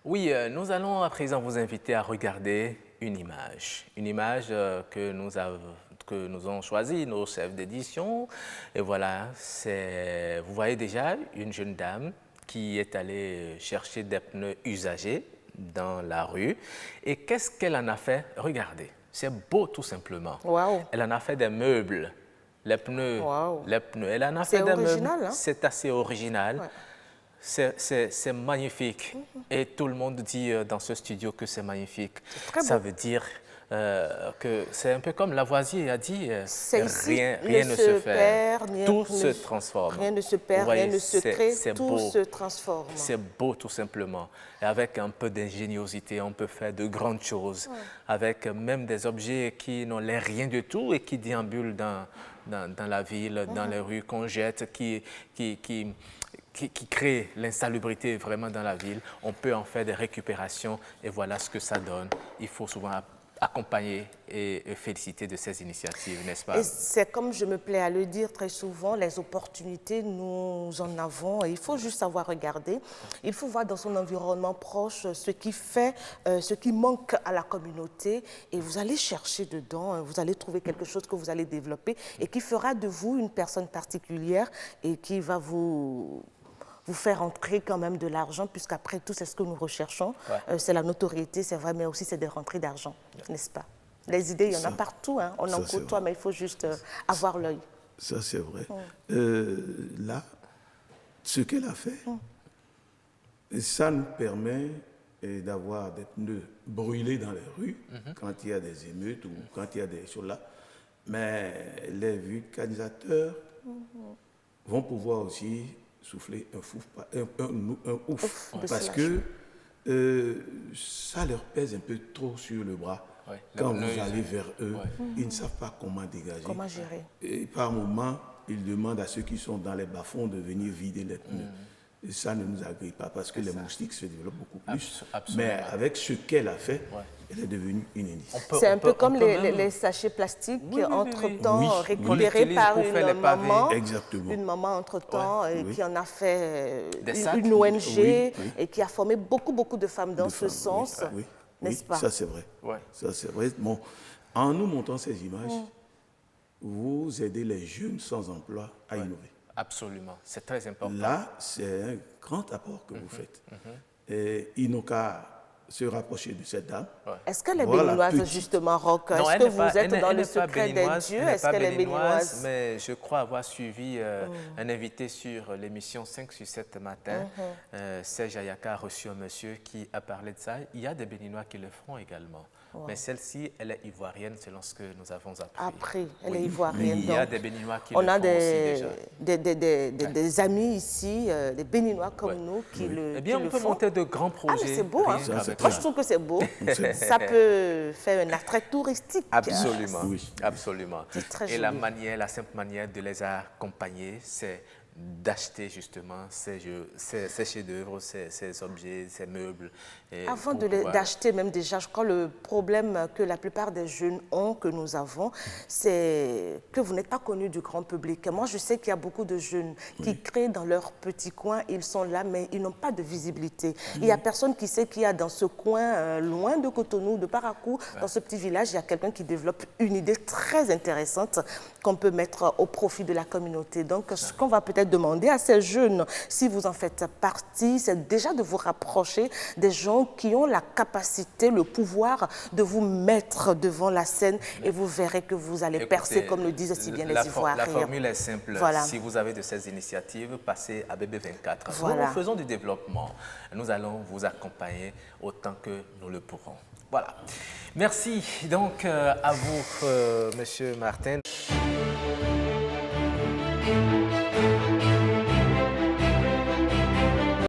Oui, nous allons à présent vous inviter à regarder une image que nous ont choisi nos chefs d'édition. Et voilà, vous voyez déjà une jeune dame qui est allée chercher des pneus usagés dans la rue. Et qu'est-ce qu'elle en a fait? Regardez, c'est beau tout simplement. Wow. Elle en a fait des meubles. Les pneus, Wow. elle en a C'est fait des original, meubles. hein? C'est assez original. Ouais. C'est magnifique. Et tout le monde dit dans ce studio que c'est magnifique. Très Ça beau. veut dire que c'est un peu comme Lavoisier a dit, rien ne se perd, tout se transforme. Rien ne se perd, Vous voyez, rien ne se crée, tout beau. se transforme. C'est beau tout simplement. Et avec un peu d'ingéniosité, on peut faire de grandes choses. Avec même des objets qui n'ont l'air rien du tout et qui déambulent dans la ville, dans les rues, qu'on jette, qui crée l'insalubrité vraiment dans la ville. On peut en faire des récupérations et voilà ce que ça donne. Il faut souvent accompagner et féliciter de ces initiatives, n'est-ce pas? Et c'est comme je me plais à le dire très souvent, les opportunités, nous en avons. Et il faut juste savoir regarder. Il faut voir dans son environnement proche ce qui fait, ce qui manque à la communauté. Et vous allez chercher dedans, vous allez trouver quelque chose que vous allez développer et qui fera de vous une personne particulière et qui va vous faire entrer quand même de l'argent, puisqu'après tout, c'est ce que nous recherchons. Ouais. C'est la notoriété, c'est vrai, mais aussi c'est des rentrées d'argent, n'est-ce pas? Les idées, il y en a partout, hein. On en côtoie, mais il faut juste avoir l'œil. Ça, c'est vrai. Là, ce qu'elle a fait, ça nous permet d'avoir des pneus brûlés dans les rues, quand il y a des émeutes ou quand il y a des choses là. Mais les vulcanisateurs vont pouvoir aussi souffler un ouf, parce que ça leur pèse un peu trop sur le bras. Ouais, quand vous allez vers eux, ils ne savent pas comment dégager. Comment gérer. Et par moments, ils demandent à ceux qui sont dans les bas-fonds de venir vider les pneus. Et ça ne nous agrée pas parce que les moustiques se développent beaucoup plus. Absolument. Mais avec ce qu'elle a fait, elle est devenue une hélice. C'est un peu comme les sachets plastiques, entre-temps récupérés par une maman. Exactement. Une maman entre-temps qui en a fait une ONG et qui a formé beaucoup de femmes dans ce sens. N'est-ce pas? Ça c'est vrai. Ça c'est vrai. Bon, en nous montrant ces images, vous aidez les jeunes sans emploi à innover. Absolument, c'est très important. Là, c'est un grand apport que vous faites. Et il n'a qu'à se rapprocher de cette dame. Est-ce qu'elle est béninoise, justement, Roch? Est-ce que vous êtes dans le secret des dieux? Est-ce qu'elle est béninoise? Mais je crois avoir suivi un invité sur l'émission 5 sur 7 matin. Serge Ayaka a reçu un monsieur qui a parlé de ça. Il y a des Béninois qui le font également. Mais celle-ci, elle est ivoirienne selon ce que nous avons appris. Après, elle est ivoirienne. Il y a des Béninois qui le font aussi déjà. Des amis ici, des Béninois comme nous qui le font. Eh bien, on peut monter de grands projets. Ah, mais c'est beau, hein? Moi, je trouve que c'est beau. Ça peut faire un attrait touristique. Absolument, absolument. Très et la simple manière de les accompagner, c'est d'acheter justement ces chefs-d'œuvre, ces objets, ces meubles. Avant d'acheter même déjà, je crois le problème que la plupart des jeunes ont, que nous avons, c'est que vous n'êtes pas connu du grand public. Moi, je sais qu'il y a beaucoup de jeunes qui créent dans leur petit coin, ils sont là, mais ils n'ont pas de visibilité. Il n'y a personne qui sait qu'il y a dans ce coin, loin de Cotonou, de Parakou, dans ce petit village, il y a quelqu'un qui développe une idée très intéressante qu'on peut mettre au profit de la communauté. Donc, ce qu'on va peut-être demander à ces jeunes, si vous en faites partie, c'est déjà de vous rapprocher des gens qui ont la capacité, le pouvoir de vous mettre devant la scène et vous verrez que vous allez percer, comme le disent si bien les Ivoiriens. La formule est simple. Si vous avez de ces initiatives, passez à BB24. Nous faisons du développement. Nous allons vous accompagner autant que nous le pourrons. Voilà. Merci donc à vous, Monsieur Martin.